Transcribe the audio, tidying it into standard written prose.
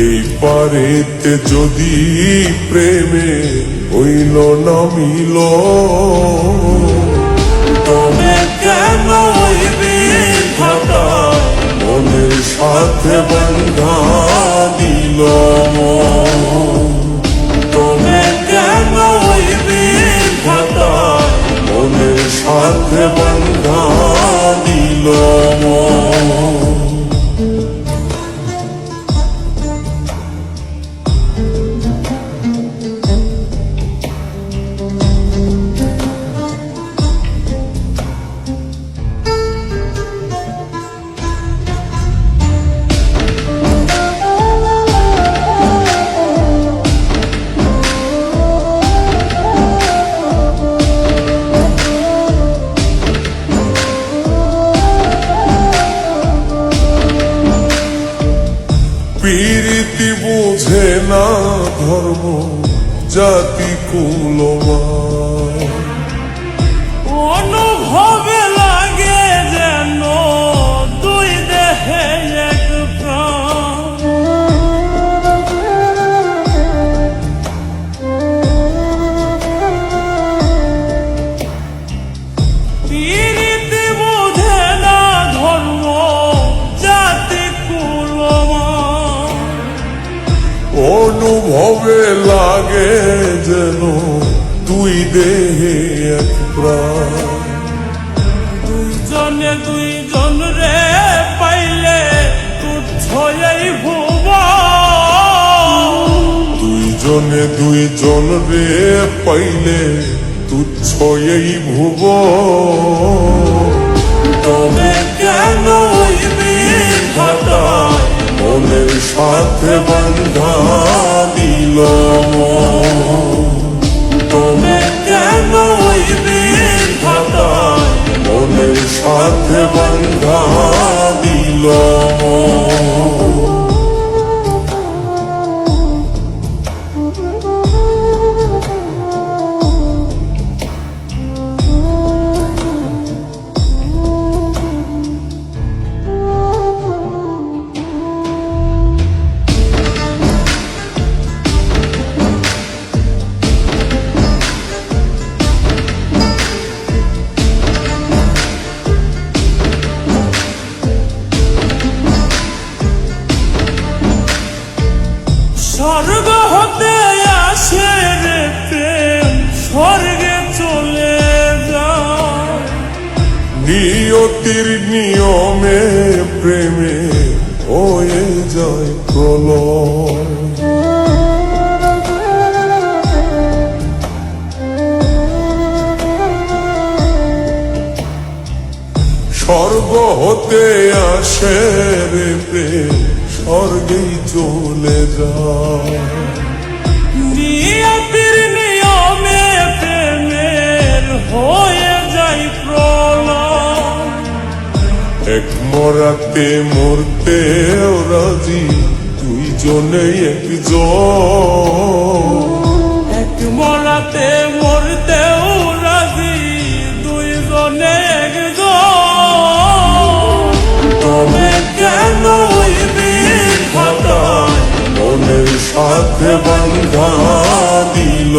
এই পারেতে যদি প্রেমে হইল না মিল, তবে কেন মনের সাথে বন্ধা দিল, তবে কেন মনের সাথে বন্ধা দিল। প্রীতি বোঝে না ধর্ম জাতি কুলমান, অনুভবে লাগে যেন দুই দেহে এক প্রাণ। প্রীতি বোঝে না ধর্ম জাতি কুলমান, অনুভবে লাগে যেন দুই দেহে এক প্রাণ। দুইজনে দুইজন রে পাইলে তুচ্ছ এই ভুবন, দুইজনে দুইজন রে পাইলে তুচ্ছ এই ভুবন, তবে কেন মনের সাথে বন্ধা দিল, তবে কেন মনের সাথে বন্ধা দিল। স্বর্গ হতে আসে রে প্রেম, স্বর্গে চলে যায়। নিয়তির নিয়মে প্রেমে হয়ে যায় প্রলয়, স্বর্গ হতে আসে রে প্রেম, স্বর্গেই চলে যায়। নিয়তির নিয়মে প্রেমের হয়ে যায় প্রলয়, এক মরাতে মরতে রাজি দুইজনে একজন, এক মরাতে মরতেও রাজি দুইজনে একজন, তবে কেন মনের সাথে বন্ধা দিল।